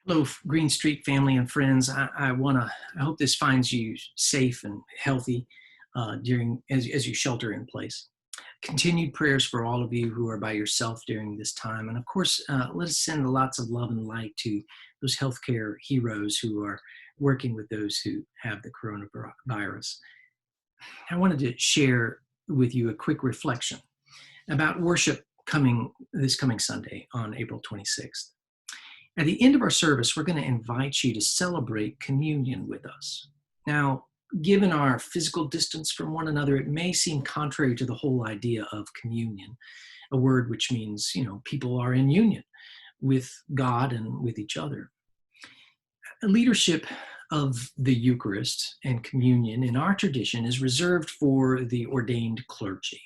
Hello, Green Street family and friends. I hope this finds you safe and healthy during as you shelter in place. Continued prayers for all of you who are by yourself during this time, and of course, let us send lots of love and light to those healthcare heroes who are working with those who have the coronavirus. I wanted to share with you a quick reflection about worship coming Sunday on April 26th. At the end of our service, we're going to invite you to celebrate communion with us. Now, given our physical distance from one another, it may seem contrary to the whole idea of communion, a word which means, people are in union with God and with each other. Leadership of the Eucharist and communion in our tradition is reserved for the ordained clergy.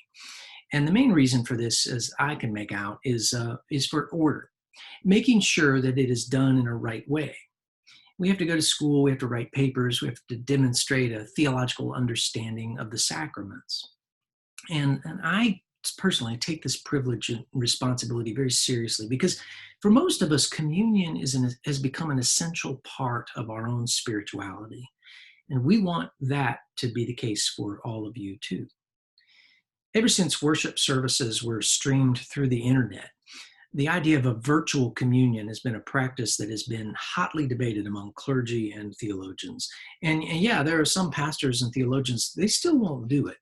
And the main reason for this, as I can make out, is for order, making sure that it is done in a right way. We have to go to school, we have to write papers, we have to demonstrate a theological understanding of the sacraments. And I personally take this privilege and responsibility very seriously because for most of us, communion has become an essential part of our own spirituality. And we want that to be the case for all of you too. Ever since worship services were streamed through the internet, the idea of a virtual communion has been a practice that has been hotly debated among clergy and theologians. And yeah, there are some pastors and theologians, they still won't do it.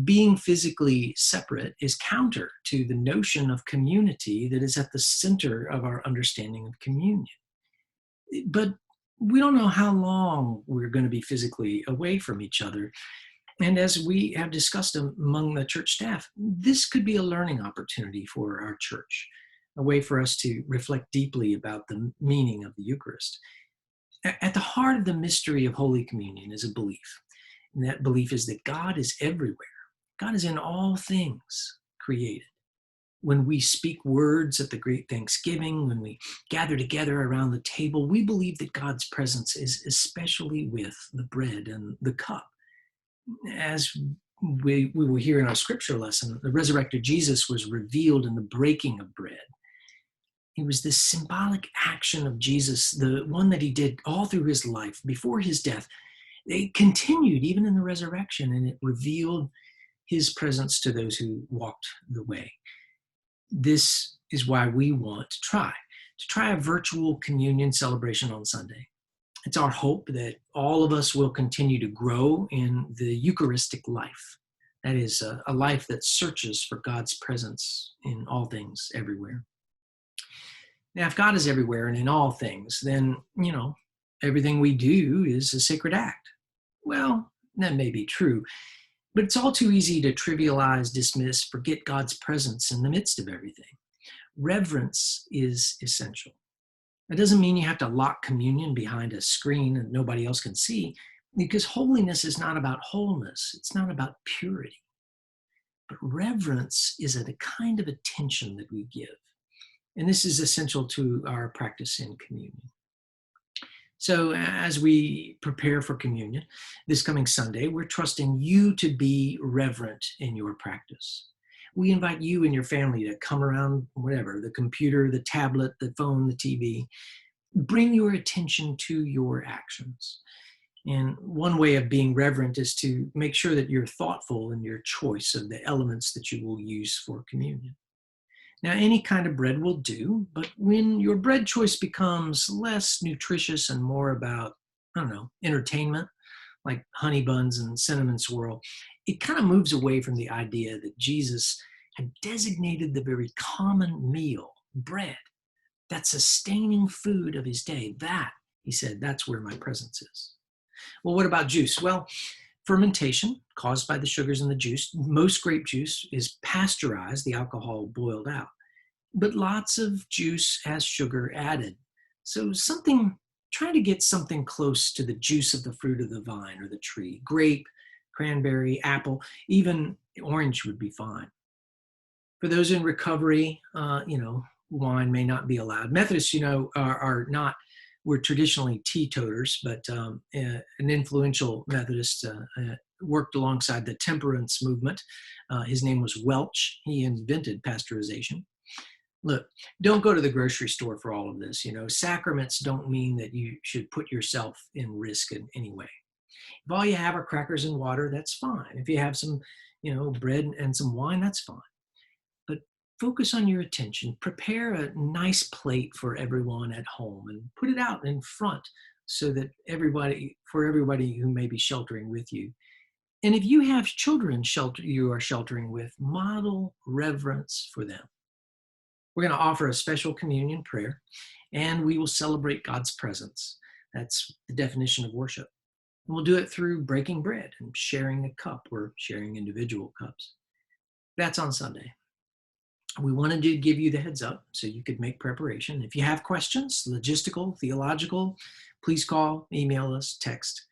Being physically separate is counter to the notion of community that is at the center of our understanding of communion. But we don't know how long we're going to be physically away from each other. And as we have discussed among the church staff, this could be a learning opportunity for our church, a way for us to reflect deeply about the meaning of the Eucharist. At the heart of the mystery of Holy Communion is a belief. And that belief is that God is everywhere. God is in all things created. When we speak words at the Great Thanksgiving, when we gather together around the table, we believe that God's presence is especially with the bread and the cup. As we will hear in our scripture lesson, the resurrected Jesus was revealed in the breaking of bread. It was this symbolic action of Jesus, the one that he did all through his life before his death. It continued even in the resurrection, and it revealed his presence to those who walked the way. This is why we want to try a virtual communion celebration on Sunday. It's our hope that all of us will continue to grow in the Eucharistic life. That is a life that searches for God's presence in all things, everywhere. Now, if God is everywhere and in all things, then, everything we do is a sacred act. Well, that may be true, but it's all too easy to trivialize, dismiss, forget God's presence in the midst of everything. Reverence is essential. It doesn't mean you have to lock communion behind a screen and nobody else can see, because holiness is not about wholeness. It's not about purity. But reverence is a kind of attention that we give. And this is essential to our practice in communion. So as we prepare for communion this coming Sunday, we're trusting you to be reverent in your practice. We invite you and your family to come around, whatever, the computer, the tablet, the phone, the TV. Bring your attention to your actions. And one way of being reverent is to make sure that you're thoughtful in your choice of the elements that you will use for communion. Now, any kind of bread will do, but when your bread choice becomes less nutritious and more about, entertainment, like honey buns and cinnamon swirl, it kind of moves away from the idea that Jesus had designated the very common meal, bread, that sustaining food of his day. That, he said, that's where my presence is. Well, what about juice? Well, fermentation caused by the sugars in the juice. Most grape juice is pasteurized, the alcohol boiled out. But lots of juice has sugar added. So try to get something close to the juice of the fruit of the vine or the tree. Grape, cranberry, apple, even orange would be fine. For those in recovery, wine may not be allowed. Methodists, are not, we're traditionally teetoters, but an influential Methodist worked alongside the temperance movement. His name was Welch. He invented pasteurization. Look, don't go to the grocery store for all of this. Sacraments don't mean that you should put yourself in risk in any way. If all you have are crackers and water, that's fine. If you have some, bread and some wine, that's fine. But focus on your attention. Prepare a nice plate for everyone at home and put it out in front so that everybody who may be sheltering with you. And if you have children you are sheltering with, model reverence for them. We're going to offer a special communion prayer, and we will celebrate God's presence. That's the definition of worship. And we'll do it through breaking bread and sharing a cup or sharing individual cups. That's on Sunday. We wanted to give you the heads up so you could make preparation. If you have questions, logistical, theological, please call, email us, text.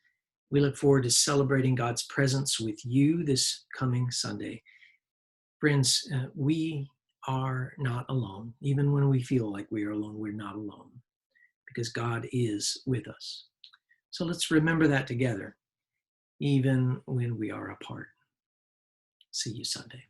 We look forward to celebrating God's presence with you this coming Sunday. Friends, we are not alone. Even when we feel like we are alone, we're not alone because God is with us. So let's remember that together, even when we are apart. See you Sunday.